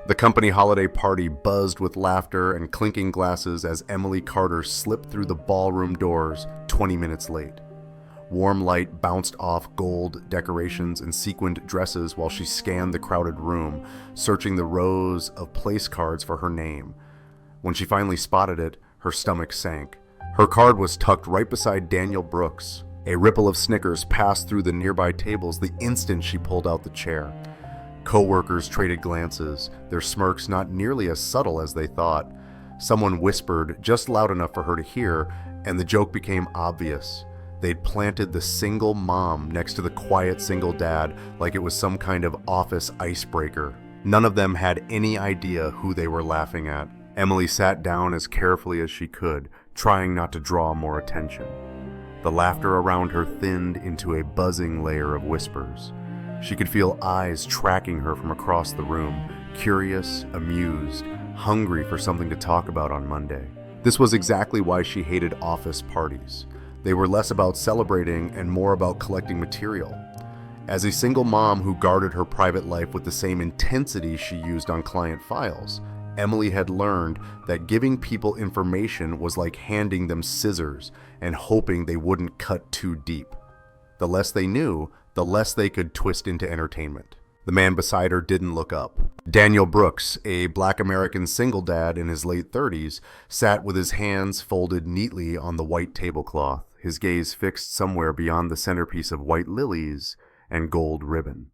The company holiday party buzzed with laughter and clinking glasses as Emily Carter slipped through the ballroom doors 20 minutes late. Warm light bounced off gold decorations and sequined dresses while she scanned the crowded room, searching the rows of place cards for her name. When she finally spotted it, her stomach sank. Her card was tucked right beside Daniel Brooks. A ripple of snickers passed through the nearby tables the instant she pulled out the chair. Coworkers traded glances, their smirks not nearly as subtle as they thought. Someone whispered just loud enough for her to hear, and the joke became obvious. They'd planted the single mom next to the quiet single dad like it was some kind of office icebreaker. None of them had any idea who they were laughing at. Emily sat down as carefully as she could, trying not to draw more attention. The laughter around her thinned into a buzzing layer of whispers. She could feel eyes tracking her from across the room, curious, amused, hungry for something to talk about on Monday. This was exactly why she hated office parties. They were less about celebrating and more about collecting material. As a single mom who guarded her private life with the same intensity she used on client files, Emily had learned that giving people information was like handing them scissors and hoping they wouldn't cut too deep. The less they knew, the less they could twist into entertainment. The man beside her didn't look up. Daniel Brooks, a Black American single dad in his late 30s, sat with his hands folded neatly on the white tablecloth, his gaze fixed somewhere beyond the centerpiece of white lilies and gold ribbon.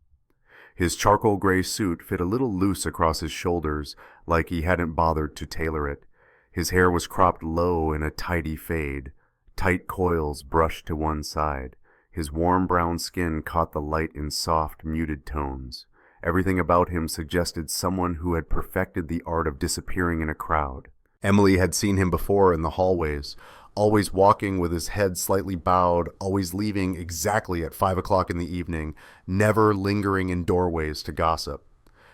His charcoal gray suit fit a little loose across his shoulders, like he hadn't bothered to tailor it. His hair was cropped low in a tidy fade, tight coils brushed to one side. His warm brown skin caught the light in soft, muted tones. Everything about him suggested someone who had perfected the art of disappearing in a crowd. Emily had seen him before in the hallways, always walking with his head slightly bowed, always leaving exactly at 5 o'clock in the evening, never lingering in doorways to gossip.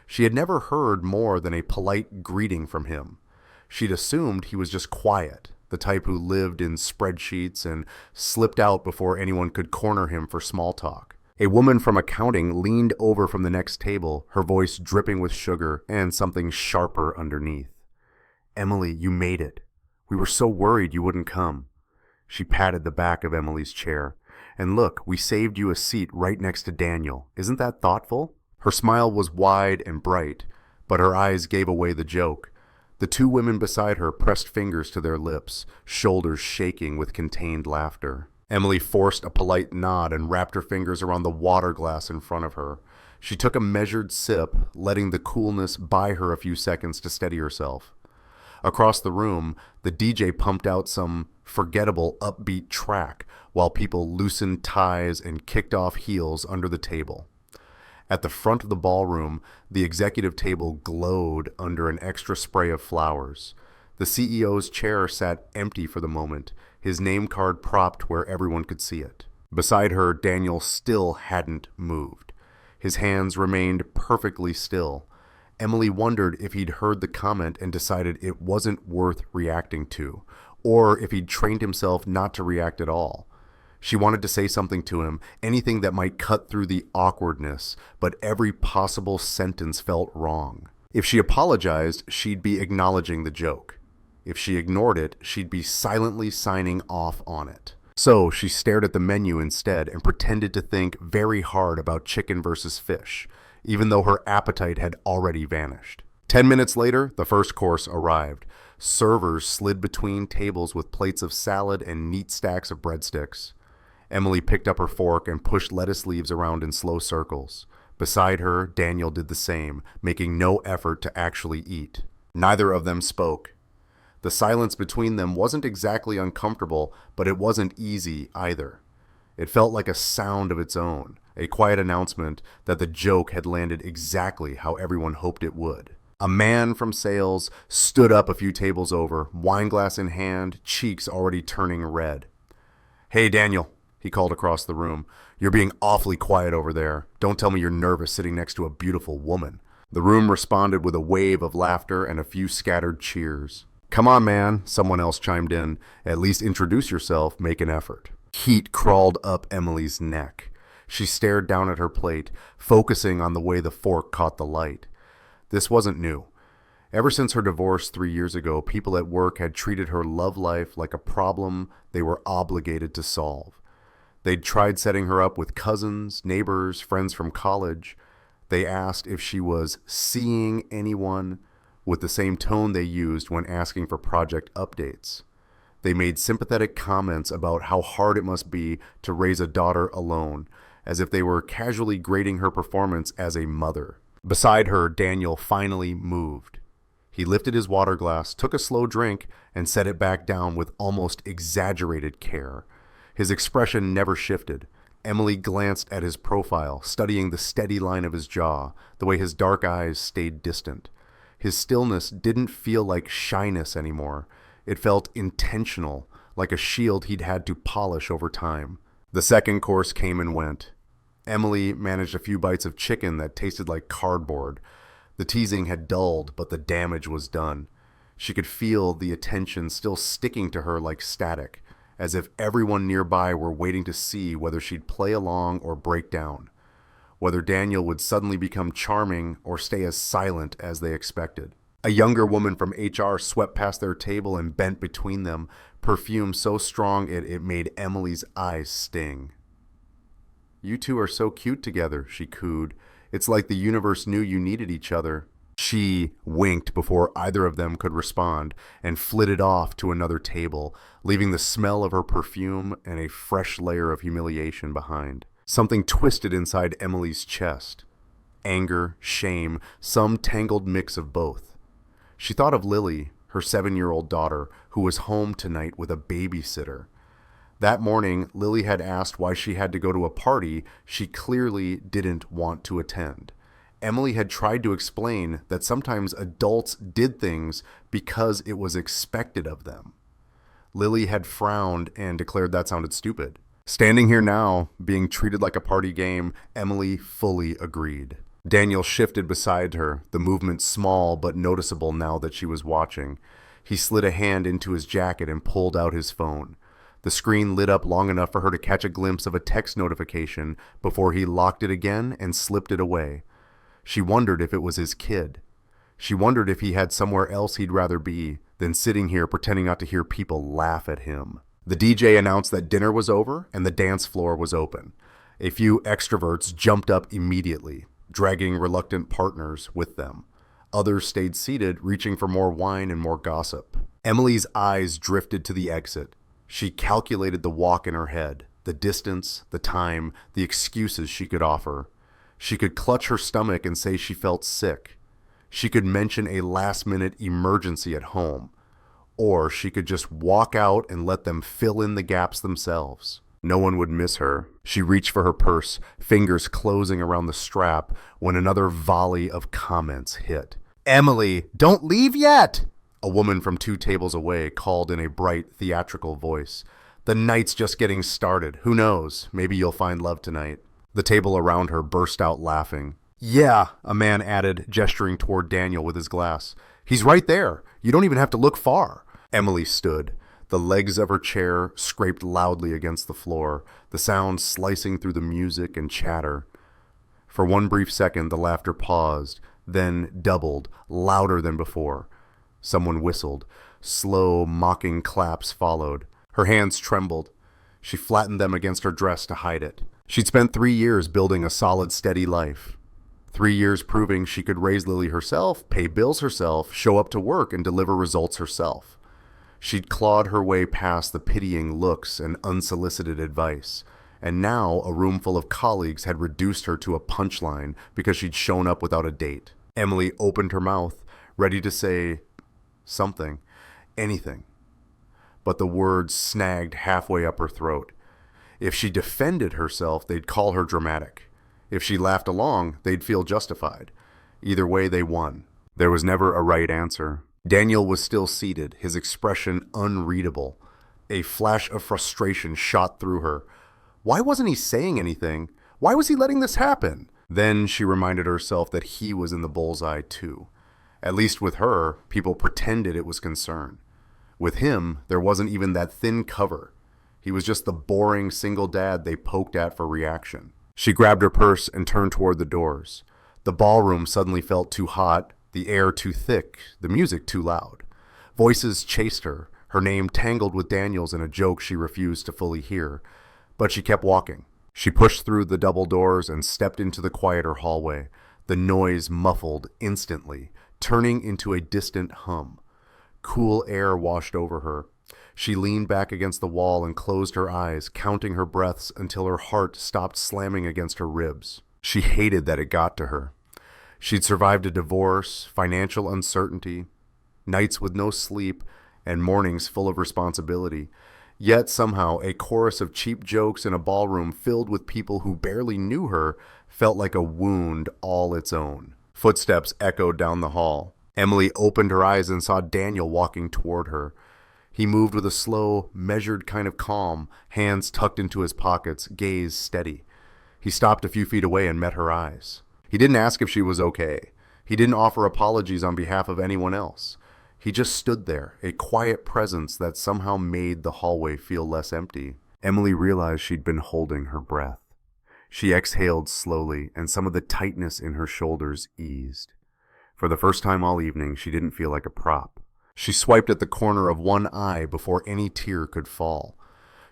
She had never heard more than a polite greeting from him. She'd assumed he was just quiet, the type who lived in spreadsheets and slipped out before anyone could corner him for small talk. A woman from accounting leaned over from the next table, her voice dripping with sugar and something sharper underneath. "Emily, you made it. We were so worried you wouldn't come." She patted the back of Emily's chair. "And look, we saved you a seat right next to Daniel. Isn't that thoughtful?" Her smile was wide and bright, but her eyes gave away the joke. The two women beside her pressed fingers to their lips, shoulders shaking with contained laughter. Emily forced a polite nod and wrapped her fingers around the water glass in front of her. She took a measured sip, letting the coolness buy her a few seconds to steady herself. Across the room, the DJ pumped out some forgettable upbeat track while people loosened ties and kicked off heels under the table. At the front of the ballroom, the executive table glowed under an extra spray of flowers. The CEO's chair sat empty for the moment, his name card propped where everyone could see it. Beside her, Daniel still hadn't moved. His hands remained perfectly still. Emily wondered if he'd heard the comment and decided it wasn't worth reacting to, or if he'd trained himself not to react at all. She wanted to say something to him, anything that might cut through the awkwardness, but every possible sentence felt wrong. If she apologized, she'd be acknowledging the joke. If she ignored it, she'd be silently signing off on it. So she stared at the menu instead and pretended to think very hard about chicken versus fish, even though her appetite had already vanished. 10 minutes later, the first course arrived. Servers slid between tables with plates of salad and neat stacks of breadsticks. Emily picked up her fork and pushed lettuce leaves around in slow circles. Beside her, Daniel did the same, making no effort to actually eat. Neither of them spoke. The silence between them wasn't exactly uncomfortable, but it wasn't easy either. It felt like a sound of its own, a quiet announcement that the joke had landed exactly how everyone hoped it would. A man from sales stood up a few tables over, wineglass in hand, cheeks already turning red. "Hey, Daniel," he called across the room. "You're being awfully quiet over there. Don't tell me you're nervous sitting next to a beautiful woman." The room responded with a wave of laughter and a few scattered cheers. "Come on, man," someone else chimed in. "At least introduce yourself, make an effort." Heat crawled up Emily's neck. She stared down at her plate, focusing on the way the fork caught the light. This wasn't new. Ever since her divorce 3 years ago, people at work had treated her love life like a problem they were obligated to solve. They'd tried setting her up with cousins, neighbors, friends from college. They asked if she was seeing anyone with the same tone they used when asking for project updates. They made sympathetic comments about how hard it must be to raise a daughter alone, as if they were casually grading her performance as a mother. Beside her, Daniel finally moved. He lifted his water glass, took a slow drink, and set it back down with almost exaggerated care. His expression never shifted. Emily glanced at his profile, studying the steady line of his jaw, the way his dark eyes stayed distant. His stillness didn't feel like shyness anymore. It felt intentional, like a shield he'd had to polish over time. The second course came and went. Emily managed a few bites of chicken that tasted like cardboard. The teasing had dulled, but the damage was done. She could feel the attention still sticking to her like static, as if everyone nearby were waiting to see whether she'd play along or break down, whether Daniel would suddenly become charming or stay as silent as they expected. A younger woman from HR swept past their table and bent between them, perfume so strong it made Emily's eyes sting. "You two are so cute together," she cooed. "It's like the universe knew you needed each other." She winked before either of them could respond and flitted off to another table, leaving the smell of her perfume and a fresh layer of humiliation behind. Something twisted inside Emily's chest. Anger, shame, some tangled mix of both. She thought of Lily, her 7-year-old daughter, who was home tonight with a babysitter. That morning, Lily had asked why she had to go to a party she clearly didn't want to attend. Emily had tried to explain that sometimes adults did things because it was expected of them. Lily had frowned and declared that sounded stupid. Standing here now, being treated like a party game, Emily fully agreed. Daniel shifted beside her, the movement small but noticeable now that she was watching. He slid a hand into his jacket and pulled out his phone. The screen lit up long enough for her to catch a glimpse of a text notification before he locked it again and slipped it away. She wondered if it was his kid. She wondered if he had somewhere else he'd rather be than sitting here pretending not to hear people laugh at him. The DJ announced that dinner was over and the dance floor was open. A few extroverts jumped up immediately, dragging reluctant partners with them. Others stayed seated, reaching for more wine and more gossip. Emily's eyes drifted to the exit. She calculated the walk in her head, the distance, the time, the excuses she could offer. She could clutch her stomach and say she felt sick. She could mention a last-minute emergency at home. Or she could just walk out and let them fill in the gaps themselves. No one would miss her. She reached for her purse, fingers closing around the strap, when another volley of comments hit. "Emily, don't leave yet!" A woman from 2 tables away called in a bright, theatrical voice. "The night's just getting started. Who knows? Maybe you'll find love tonight." The table around her burst out laughing. "Yeah," a man added, gesturing toward Daniel with his glass. "He's right there. You don't even have to look far." Emily stood. The legs of her chair scraped loudly against the floor, the sound slicing through the music and chatter. For one brief second, the laughter paused, then doubled, louder than before. Someone whistled. Slow, mocking claps followed. Her hands trembled. She flattened them against her dress to hide it. She'd spent 3 years building a solid, steady life. 3 years proving she could raise Lily herself, pay bills herself, show up to work, and deliver results herself. She'd clawed her way past the pitying looks and unsolicited advice, and now a room full of colleagues had reduced her to a punchline because she'd shown up without a date. Emily opened her mouth, ready to say something, anything. But the words snagged halfway up her throat. If she defended herself, they'd call her dramatic. If she laughed along, they'd feel justified. Either way, they won. There was never a right answer. Daniel was still seated, his expression unreadable. A flash of frustration shot through her. Why wasn't he saying anything? Why was he letting this happen? Then she reminded herself that he was in the bullseye too. At least with her, people pretended it was concern. With him, there wasn't even that thin cover. He was just the boring single dad they poked at for reaction. She grabbed her purse and turned toward the doors. The ballroom suddenly felt too hot, The air too thick, the music too loud. Voices chased her name tangled with Daniel's in a joke she refused to fully hear. But she kept walking. She pushed through the double doors and stepped into the quieter hallway, the noise muffled instantly, turning into a distant hum. Cool air washed over her. She leaned back against the wall and closed her eyes, counting her breaths until her heart stopped slamming against her ribs. She hated that it got to her. She'd survived a divorce, financial uncertainty, nights with no sleep, and mornings full of responsibility. Yet somehow a chorus of cheap jokes in a ballroom filled with people who barely knew her felt like a wound all its own. Footsteps echoed down the hall. Emily opened her eyes and saw Daniel walking toward her. He moved with a slow, measured kind of calm, hands tucked into his pockets, gaze steady. He stopped a few feet away and met her eyes. He didn't ask if she was okay. He didn't offer apologies on behalf of anyone else. He just stood there, a quiet presence that somehow made the hallway feel less empty. Emily realized she'd been holding her breath. She exhaled slowly, and some of the tightness in her shoulders eased. For the first time all evening, she didn't feel like a prop. She swiped at the corner of one eye before any tear could fall.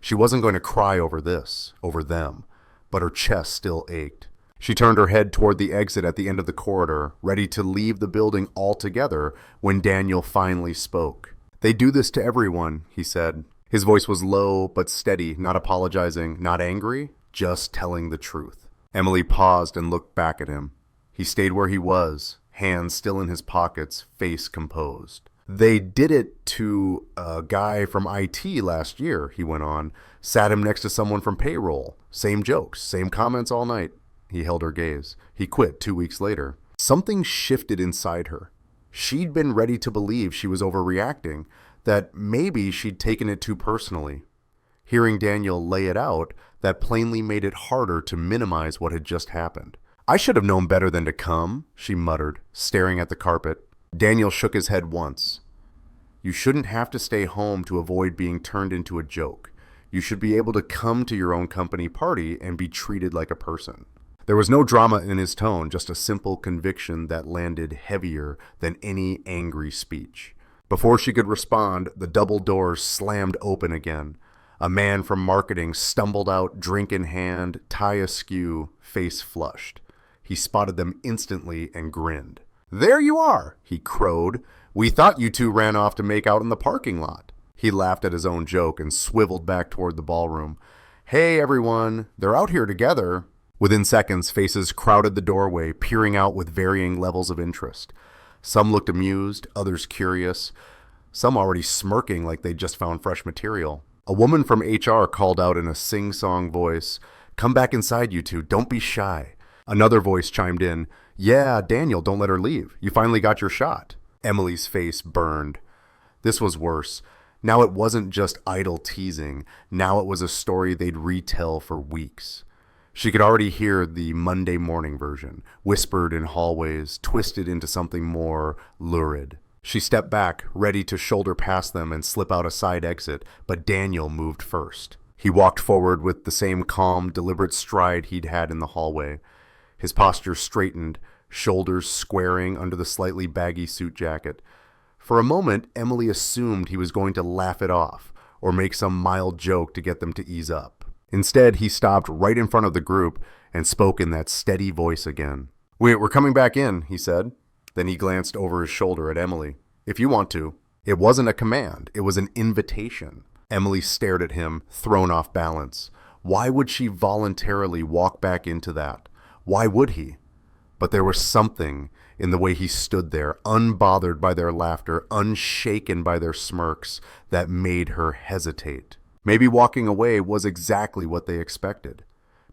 She wasn't going to cry over this, over them, but her chest still ached. She turned her head toward the exit at the end of the corridor, ready to leave the building altogether when Daniel finally spoke. "They do this to everyone," he said. His voice was low but steady, not apologizing, not angry, just telling the truth. Emily paused and looked back at him. He stayed where he was, hands still in his pockets, face composed. "They did it to a guy from IT last year," he went on. "Sat him next to someone from payroll. Same jokes, same comments all night." He held her gaze. He quit 2 weeks later. Something shifted inside her. She'd been ready to believe she was overreacting, that maybe she'd taken it too personally. Hearing Daniel lay it out, that plainly made it harder to minimize what had just happened. "I should have known better than to come," she muttered, staring at the carpet. Daniel shook his head once. "You shouldn't have to stay home to avoid being turned into a joke. You should be able to come to your own company party and be treated like a person." There was no drama in his tone, just a simple conviction that landed heavier than any angry speech. Before she could respond, the double doors slammed open again. A man from marketing stumbled out, drink in hand, tie askew, face flushed. He spotted them instantly and grinned. "There you are," he crowed. "We thought you two ran off to make out in the parking lot." He laughed at his own joke and swiveled back toward the ballroom. "Hey, everyone, they're out here together." Within seconds, faces crowded the doorway, peering out with varying levels of interest. Some looked amused, others curious, some already smirking like they'd just found fresh material. A woman from HR called out in a sing-song voice, "Come back inside, you two, don't be shy." Another voice chimed in, "Yeah, Daniel, don't let her leave. You finally got your shot." Emily's face burned. This was worse. Now it wasn't just idle teasing. Now it was a story they'd retell for weeks. She could already hear the Monday morning version, whispered in hallways, twisted into something more lurid. She stepped back, ready to shoulder past them and slip out a side exit, but Daniel moved first. He walked forward with the same calm, deliberate stride he'd had in the hallway. His posture straightened, shoulders squaring under the slightly baggy suit jacket. For a moment, Emily assumed he was going to laugh it off, or make some mild joke to get them to ease up. Instead, he stopped right in front of the group and spoke in that steady voice again. "We're coming back in," he said. Then he glanced over his shoulder at Emily. "If you want to." It wasn't a command. It was an invitation. Emily stared at him, thrown off balance. Why would she voluntarily walk back into that? Why would he? But there was something in the way he stood there, unbothered by their laughter, unshaken by their smirks, that made her hesitate. Maybe walking away was exactly what they expected.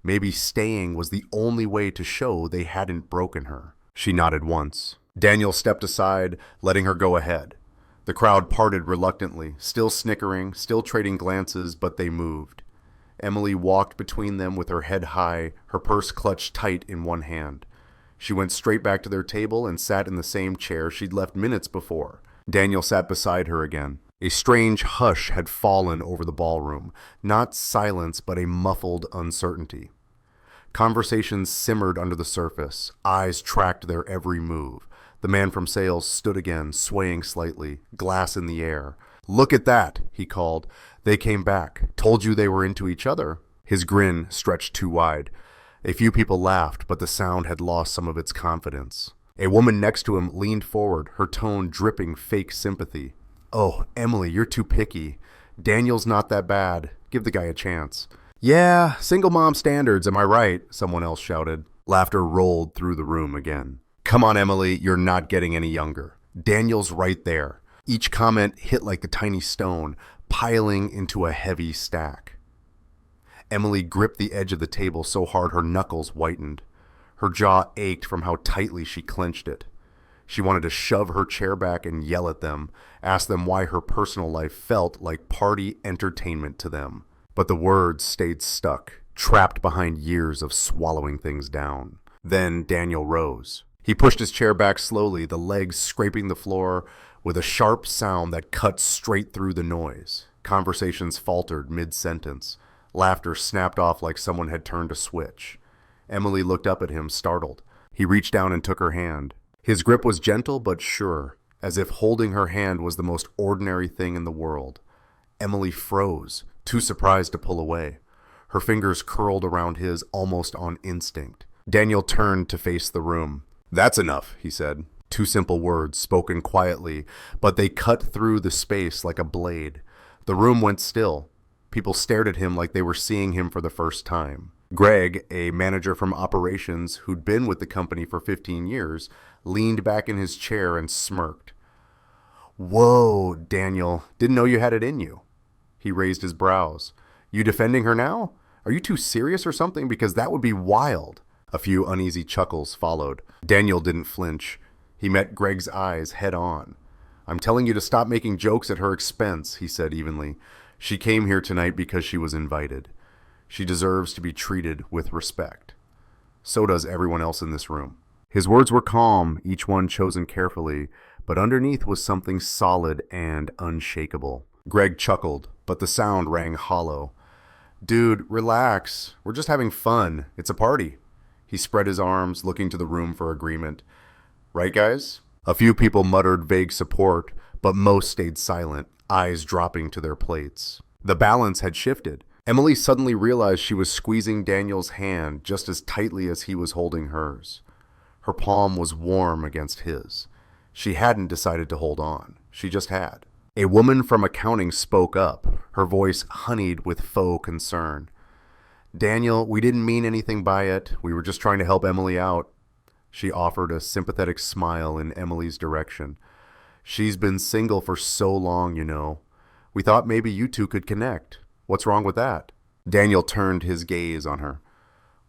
Maybe staying was the only way to show they hadn't broken her. She nodded once. Daniel stepped aside, letting her go ahead. The crowd parted reluctantly, still snickering, still trading glances, but they moved. Emily walked between them with her head high, her purse clutched tight in one hand. She went straight back to their table and sat in the same chair she'd left minutes before. Daniel sat beside her again. A strange hush had fallen over the ballroom, not silence but a muffled uncertainty. Conversations simmered under the surface, eyes tracked their every move. The man from sales stood again, swaying slightly, glass in the air. "Look at that," he called. "They came back. Told you they were into each other." His grin stretched too wide. A few people laughed, but the sound had lost some of its confidence. A woman next to him leaned forward, her tone dripping fake sympathy. "Oh, Emily, you're too picky. Daniel's not that bad. Give the guy a chance." "Yeah, single mom standards, am I right?" someone else shouted. Laughter rolled through the room again. "Come on, Emily, you're not getting any younger. Daniel's right there." Each comment hit like a tiny stone, piling into a heavy stack. Emily gripped the edge of the table so hard her knuckles whitened. Her jaw ached from how tightly she clenched it. She wanted to shove her chair back and yell at them, ask them why her personal life felt like party entertainment to them. But the words stayed stuck, trapped behind years of swallowing things down. Then Daniel rose. He pushed his chair back slowly, the legs scraping the floor with a sharp sound that cut straight through the noise. Conversations faltered mid-sentence. Laughter snapped off like someone had turned a switch. Emily looked up at him, startled. He reached down and took her hand. His grip was gentle but sure, as if holding her hand was the most ordinary thing in the world. Emily froze, too surprised to pull away. Her fingers curled around his almost on instinct. Daniel turned to face the room. "That's enough," he said. Two simple words, spoken quietly, but they cut through the space like a blade. The room went still. People stared at him like they were seeing him for the first time. Greg, a manager from operations who'd been with the company for 15 years, leaned back in his chair and smirked. "Whoa, Daniel, didn't know you had it in you." He raised his brows. "You defending her now? Are you too serious or something? Because that would be wild." A few uneasy chuckles followed. Daniel didn't flinch. He met Greg's eyes head on. "I'm telling you to stop making jokes at her expense," he said evenly. "She came here tonight because she was invited. She deserves to be treated with respect. So does everyone else in this room." His words were calm, each one chosen carefully, but underneath was something solid and unshakable. Greg chuckled, but the sound rang hollow. "Dude, relax. We're just having fun. It's a party." He spread his arms, looking to the room for agreement. "Right, guys?" A few people muttered vague support, but most stayed silent, eyes dropping to their plates. The balance had shifted. Emily suddenly realized she was squeezing Daniel's hand just as tightly as he was holding hers. Her palm was warm against his. She hadn't decided to hold on. She just had. A woman from accounting spoke up, her voice honeyed with faux concern. "Daniel, we didn't mean anything by it. We were just trying to help Emily out." She offered a sympathetic smile in Emily's direction. "She's been single for so long, you know. We thought maybe you two could connect. What's wrong with that?" Daniel turned his gaze on her.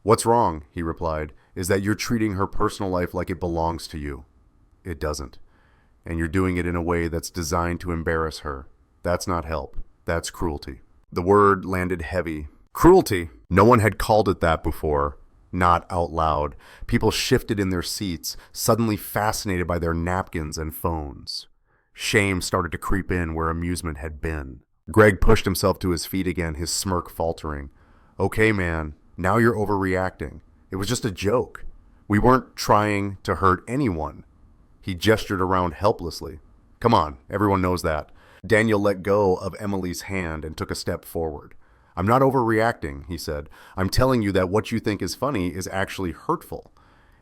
"What's wrong," he replied, "is that you're treating her personal life like it belongs to you. It doesn't. And you're doing it in a way that's designed to embarrass her. That's not help. That's cruelty." The word landed heavy. Cruelty. No one had called it that before. Not out loud. People shifted in their seats, suddenly fascinated by their napkins and phones. Shame started to creep in where amusement had been. Greg pushed himself to his feet again, his smirk faltering. "Okay, man, now you're overreacting. It was just a joke. We weren't trying to hurt anyone." He gestured around helplessly. "Come on, everyone knows that." Daniel let go of Emily's hand and took a step forward. "I'm not overreacting," he said. "I'm telling you that what you think is funny is actually hurtful.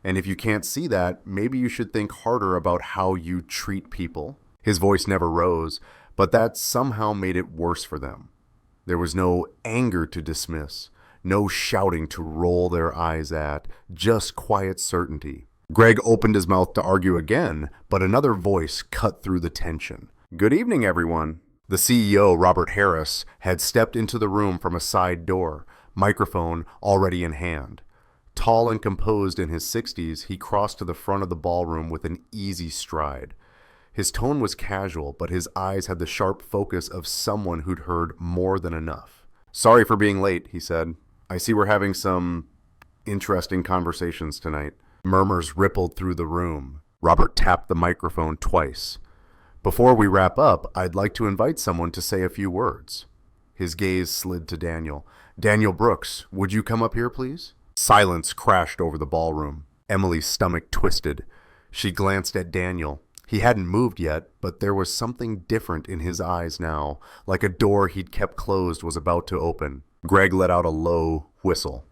And if you can't see that, maybe you should think harder about how you treat people." His voice never rose, but that somehow made it worse for them. There was no anger to dismiss, no shouting to roll their eyes at, just quiet certainty. Greg opened his mouth to argue again, but another voice cut through the tension. "Good evening, everyone." The CEO, Robert Harris, had stepped into the room from a side door, microphone already in hand. Tall and composed in his 60s, he crossed to the front of the ballroom with an easy stride. His tone was casual, but his eyes had the sharp focus of someone who'd heard more than enough. "Sorry for being late," he said. "I see we're having some interesting conversations tonight." Murmurs rippled through the room. Robert tapped the microphone twice. "Before we wrap up, I'd like to invite someone to say a few words." His gaze slid to Daniel. "Daniel Brooks, would you come up here, please?" Silence crashed over the ballroom. Emily's stomach twisted. She glanced at Daniel. He hadn't moved yet, but there was something different in his eyes now, like a door he'd kept closed was about to open. Greg let out a low whistle.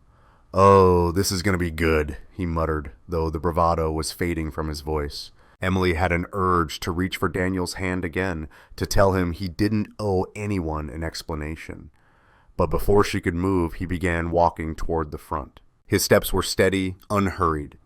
"Oh, this is going to be good," he muttered, though the bravado was fading from his voice. Emily had an urge to reach for Daniel's hand again, to tell him he didn't owe anyone an explanation. But before she could move, he began walking toward the front. His steps were steady, unhurried.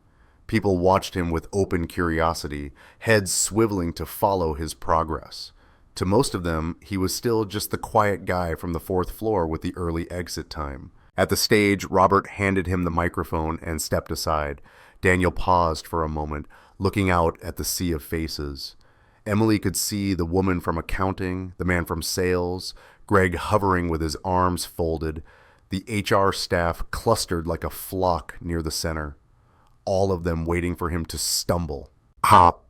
People watched him with open curiosity, heads swiveling to follow his progress. To most of them, he was still just the quiet guy from the 4th floor with the early exit time. At the stage, Robert handed him the microphone and stepped aside. Daniel paused for a moment, looking out at the sea of faces. Emily could see the woman from accounting, the man from sales, Greg hovering with his arms folded, the HR staff clustered like a flock near the center, all of them waiting for him to stumble. "Hop."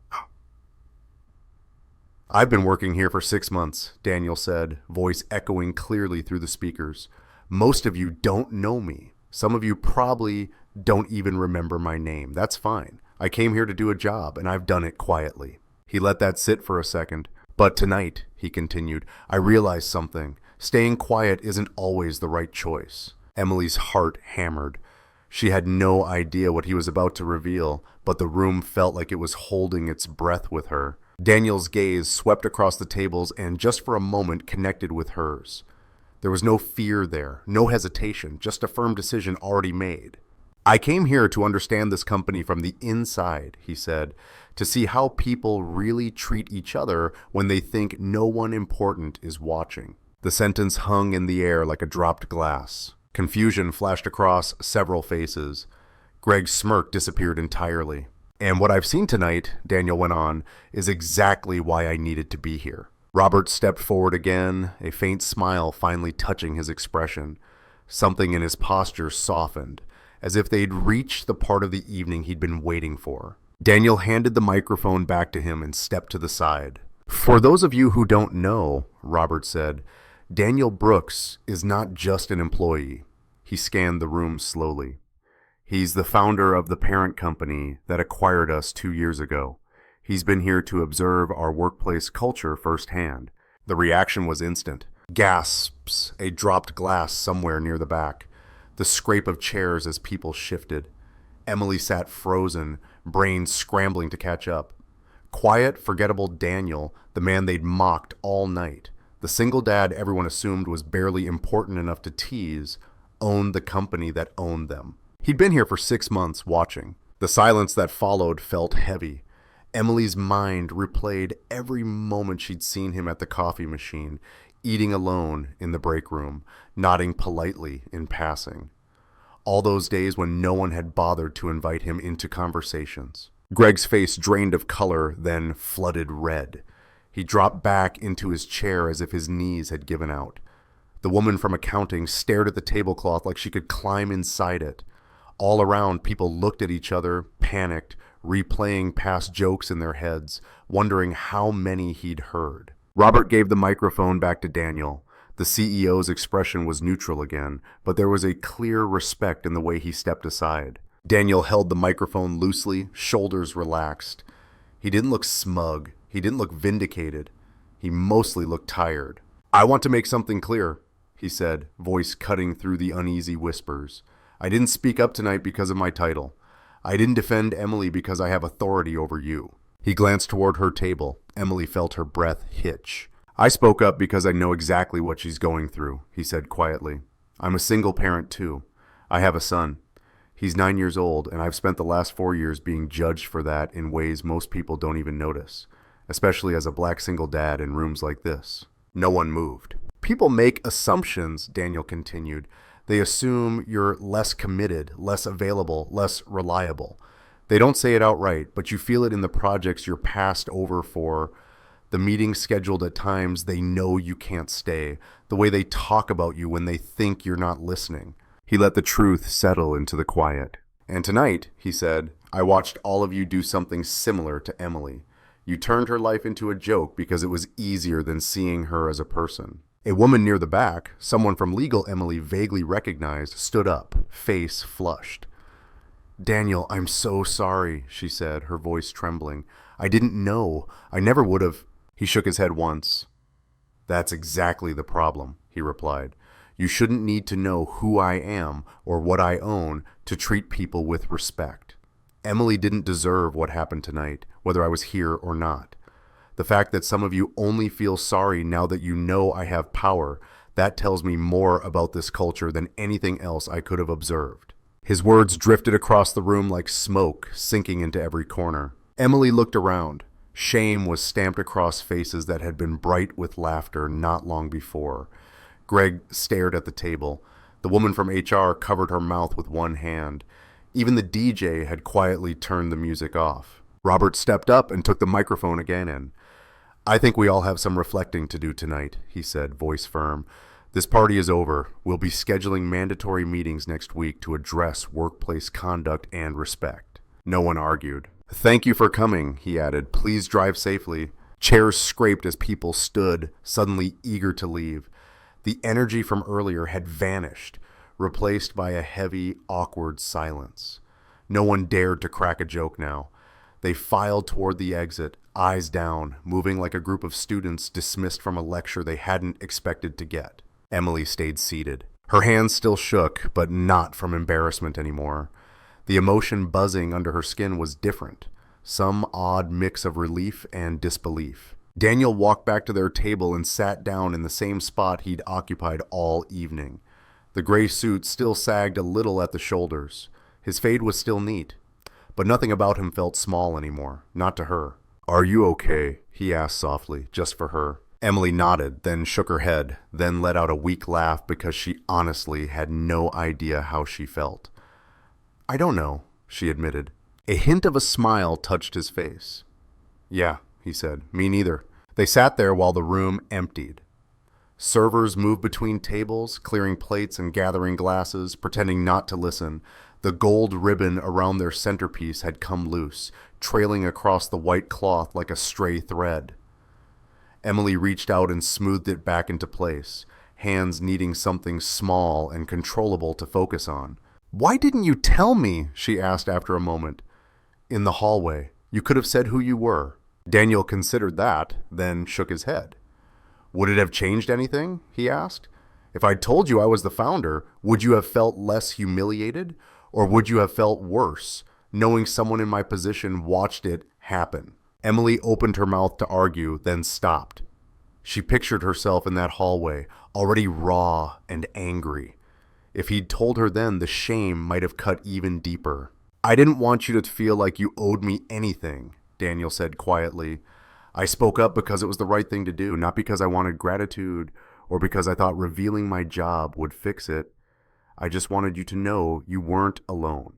"I've been working here for 6 months, Daniel said, voice echoing clearly through the speakers. "Most of you don't know me. Some of you probably don't even remember my name. That's fine. I came here to do a job, and I've done it quietly." He let that sit for a second. "But tonight," he continued, "I realized something. Staying quiet isn't always the right choice." Emily's heart hammered. She had no idea what he was about to reveal, but the room felt like it was holding its breath with her. Daniel's gaze swept across the tables and just for a moment connected with hers. There was no fear there, no hesitation, just a firm decision already made. "I came here to understand this company from the inside," he said, "to see how people really treat each other when they think no one important is watching." The sentence hung in the air like a dropped glass. Confusion flashed across several faces. Greg's smirk disappeared entirely. "And what I've seen tonight," Daniel went on, "is exactly why I needed to be here." Robert stepped forward again, a faint smile finally touching his expression. Something in his posture softened, as if they'd reached the part of the evening he'd been waiting for. Daniel handed the microphone back to him and stepped to the side. "For those of you who don't know," Robert said, "Daniel Brooks is not just an employee." He scanned the room slowly. "He's the founder of the parent company that acquired us 2 years ago. He's been here to observe our workplace culture firsthand." The reaction was instant. Gasps, a dropped glass somewhere near the back, the scrape of chairs as people shifted. Emily sat frozen, brain scrambling to catch up. Quiet, forgettable Daniel, the man they'd mocked all night, the single dad everyone assumed was barely important enough to tease, owned the company that owned them. He'd been here for 6 months, watching. The silence that followed felt heavy. Emily's mind replayed every moment she'd seen him at the coffee machine, eating alone in the break room, nodding politely in passing. All those days when no one had bothered to invite him into conversations. Greg's face drained of color, then flooded red. He dropped back into his chair as if his knees had given out. The woman from accounting stared at the tablecloth like she could climb inside it. All around, people looked at each other, panicked, replaying past jokes in their heads, wondering how many he'd heard. Robert gave the microphone back to Daniel. The CEO's expression was neutral again, but there was a clear respect in the way he stepped aside. Daniel held the microphone loosely, shoulders relaxed. He didn't look smug. He didn't look vindicated. He mostly looked tired. "I want to make something clear," he said, voice cutting through the uneasy whispers. "I didn't speak up tonight because of my title. I didn't defend Emily because I have authority over you." He glanced toward her table. Emily felt her breath hitch. "I spoke up because I know exactly what she's going through," he said quietly. "I'm a single parent too. I have a son. He's 9 years old, and I've spent the last 4 years being judged for that in ways most people don't even notice, especially as a black single dad in rooms like this." No one moved. "People make assumptions," Daniel continued. "They assume you're less committed, less available, less reliable. They don't say it outright, but you feel it in the projects you're passed over for, the meetings scheduled at times they know you can't stay, the way they talk about you when they think you're not listening." He let the truth settle into the quiet. "And tonight," he said, "I watched all of you do something similar to Emily. You turned her life into a joke because it was easier than seeing her as a person." A woman near the back, someone from legal Emily vaguely recognized, stood up, face flushed. Daniel, I'm so sorry, she said, her voice trembling. I didn't know. I never would have. He shook his head once. That's exactly the problem, he replied. You shouldn't need to know who I am or what I own to treat people with respect. Emily didn't deserve what happened tonight, whether I was here or not. The fact that some of you only feel sorry now that you know I have power, that tells me more about this culture than anything else I could have observed. His words drifted across the room like smoke, sinking into every corner. Emily looked around. Shame was stamped across faces that had been bright with laughter not long before. Greg stared at the table. The woman from HR covered her mouth with one hand. Even the DJ had quietly turned the music off. Robert stepped up and took the microphone again in. I think we all have some reflecting to do tonight, he said, voice firm. This party is over. We'll be scheduling mandatory meetings next week to address workplace conduct and respect. No one argued. Thank you for coming, he added. Please drive safely. Chairs scraped as people stood, suddenly eager to leave. The energy from earlier had vanished, replaced by a heavy, awkward silence. No one dared to crack a joke now. They filed toward the exit, eyes down, moving like a group of students dismissed from a lecture they hadn't expected to get. Emily stayed seated. Her hands still shook, but not from embarrassment anymore. The emotion buzzing under her skin was different, some odd mix of relief and disbelief. Daniel walked back to their table and sat down in the same spot he'd occupied all evening. The gray suit still sagged a little at the shoulders. His fade was still neat, but nothing about him felt small anymore, not to her. Are you okay? He asked softly, just for her. Emily nodded, then shook her head, then let out a weak laugh because she honestly had no idea how she felt. I don't know, she admitted. A hint of a smile touched his face. Yeah, he said, me neither. They sat there while the room emptied. Servers moved between tables, clearing plates and gathering glasses, pretending not to listen. The gold ribbon around their centerpiece had come loose, trailing across the white cloth like a stray thread. Emily reached out and smoothed it back into place, hands needing something small and controllable to focus on. Why didn't you tell me? She asked after a moment. In the hallway. You could have said who you were. Daniel considered that, then shook his head. Would it have changed anything? He asked. If I'd told you I was the founder, would you have felt less humiliated? Or would you have felt worse, knowing someone in my position watched it happen? Emily opened her mouth to argue, then stopped. She pictured herself in that hallway, already raw and angry. If he'd told her then, the shame might have cut even deeper. I didn't want you to feel like you owed me anything, Daniel said quietly. I spoke up because it was the right thing to do, not because I wanted gratitude or because I thought revealing my job would fix it. I just wanted you to know you weren't alone,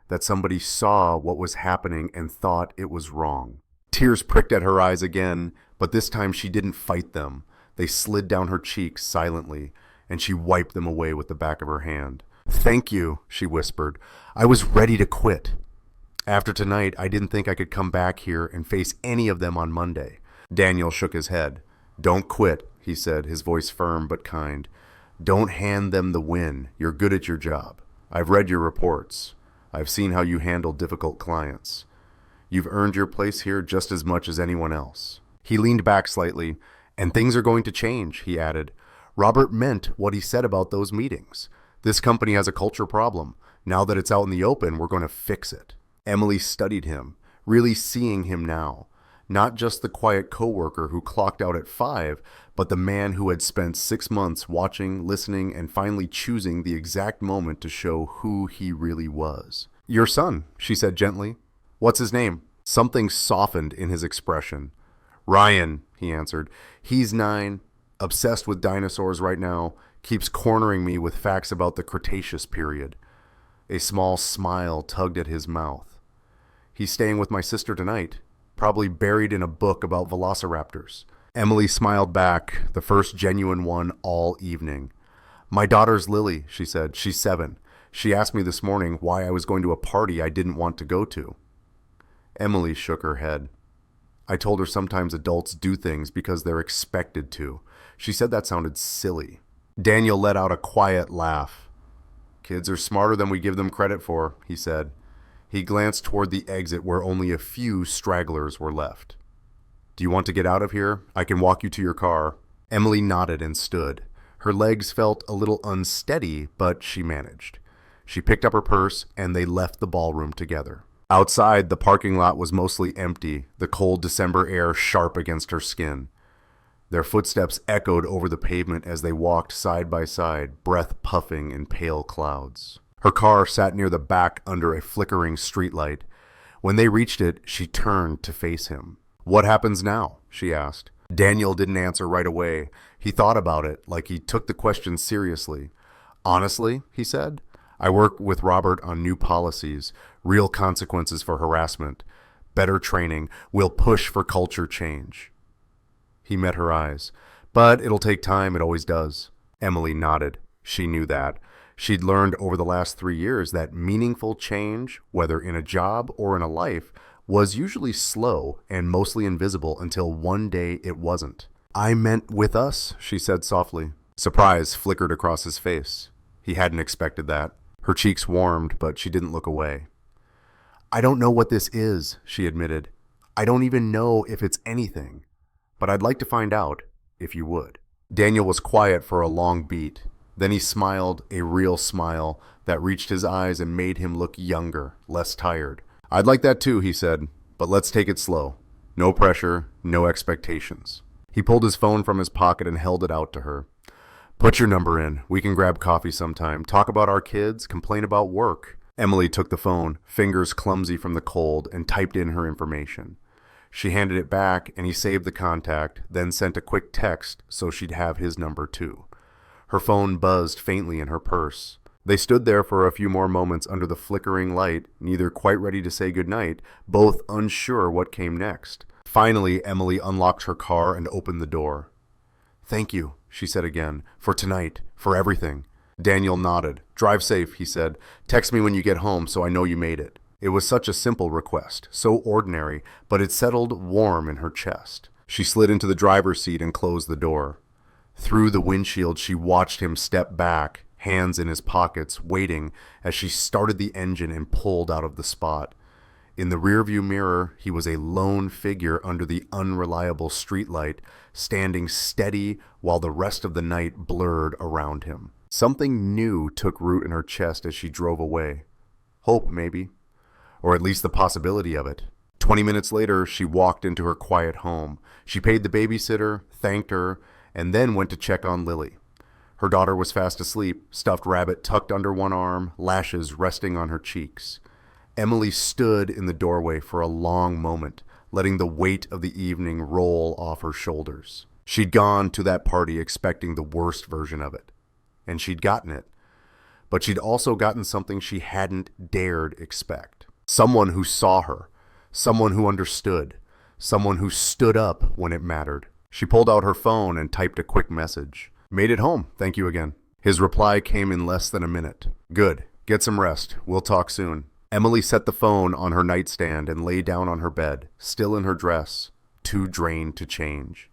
that somebody saw what was happening and thought it was wrong. Tears pricked at her eyes again, but this time she didn't fight them. They slid down her cheeks silently, and she wiped them away with the back of her hand. Thank you, she whispered. I was ready to quit. After tonight, I didn't think I could come back here and face any of them on Monday. Daniel shook his head. Don't quit, he said, his voice firm but kind. Don't hand them the win. You're good at your job. I've read your reports. I've seen how you handle difficult clients. You've earned your place here just as much as anyone else. He leaned back slightly. And things are going to change, he added. Robert meant what he said about those meetings. This company has a culture problem. Now that it's out in the open, we're going to fix it. Emily studied him, really seeing him now. Not just the quiet coworker who clocked out at 5, but the man who had spent 6 months watching, listening, and finally choosing the exact moment to show who he really was. Your son, she said gently. What's his name? Something softened in his expression. Ryan, he answered. He's 9, obsessed with dinosaurs right now, keeps cornering me with facts about the Cretaceous period. A small smile tugged at his mouth. He's staying with my sister tonight, probably buried in a book about velociraptors. Emily smiled back, the first genuine one all evening. My daughter's Lily, she said. She's 7. She asked me this morning why I was going to a party I didn't want to go to. Emily shook her head. I told her sometimes adults do things because they're expected to. She said that sounded silly. Daniel let out a quiet laugh. Kids are smarter than we give them credit for, he said. He glanced toward the exit where only a few stragglers were left. "Do you want to get out of here? I can walk you to your car." Emily nodded and stood. Her legs felt a little unsteady, but she managed. She picked up her purse, and they left the ballroom together. Outside, the parking lot was mostly empty, the cold December air sharp against her skin. Their footsteps echoed over the pavement as they walked side by side, breath puffing in pale clouds. Her car sat near the back under a flickering streetlight. When they reached it, she turned to face him. "What happens now?" she asked. Daniel didn't answer right away. He thought about it, like he took the question seriously. "Honestly," he said, "I work with Robert on new policies, real consequences for harassment, better training. We'll push for culture change." He met her eyes. "But it'll take time, it always does." Emily nodded. She knew that. She'd learned over the last 3 years that meaningful change, whether in a job or in a life, was usually slow and mostly invisible until one day it wasn't. "I meant with us," she said softly. Surprise flickered across his face. He hadn't expected that. Her cheeks warmed, but she didn't look away. "I don't know what this is," she admitted. "I don't even know if it's anything. But I'd like to find out, if you would." Daniel was quiet for a long beat. Then he smiled, a real smile that reached his eyes and made him look younger, less tired. "I'd like that too," he said, "but let's take it slow. No pressure, no expectations." He pulled his phone from his pocket and held it out to her. "Put your number in. We can grab coffee sometime, talk about our kids, complain about work." Emily took the phone, fingers clumsy from the cold, and typed in her information. She handed it back, and he saved the contact, then sent a quick text so she'd have his number too. Her phone buzzed faintly in her purse. They stood there for a few more moments under the flickering light, neither quite ready to say goodnight, both unsure what came next. Finally, Emily unlocked her car and opened the door. "Thank you," she said again, "for tonight, for everything." Daniel nodded. "Drive safe," he said. "Text me when you get home so I know you made it." It was such a simple request, so ordinary, but it settled warm in her chest. She slid into the driver's seat and closed the door. Through the windshield, she watched him step back, hands in his pockets, waiting as she started the engine and pulled out of the spot. In the rearview mirror, he was a lone figure under the unreliable streetlight, standing steady while the rest of the night blurred around him. Something new took root in her chest as she drove away. Hope, maybe. Or at least the possibility of it. 20 minutes later, she walked into her quiet home. She paid the babysitter, thanked her, and then went to check on Lily. Her daughter was fast asleep, stuffed rabbit tucked under one arm, lashes resting on her cheeks. Emily stood in the doorway for a long moment, letting the weight of the evening roll off her shoulders. She'd gone to that party expecting the worst version of it, and she'd gotten it. But she'd also gotten something she hadn't dared expect. Someone who saw her, someone who understood, someone who stood up when it mattered. She pulled out her phone and typed a quick message. "Made it home, thank you again." His reply came in less than a minute. "Good. Get some rest. We'll talk soon." Emily set the phone on her nightstand and lay down on her bed, still in her dress, too drained to change.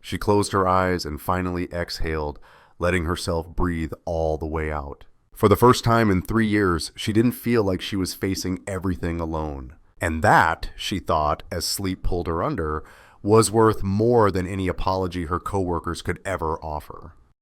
She closed her eyes and finally exhaled, letting herself breathe all the way out. For the first time in 3 years, she didn't feel like she was facing everything alone. And that, she thought, as sleep pulled her under, was worth more than any apology her coworkers could ever offer.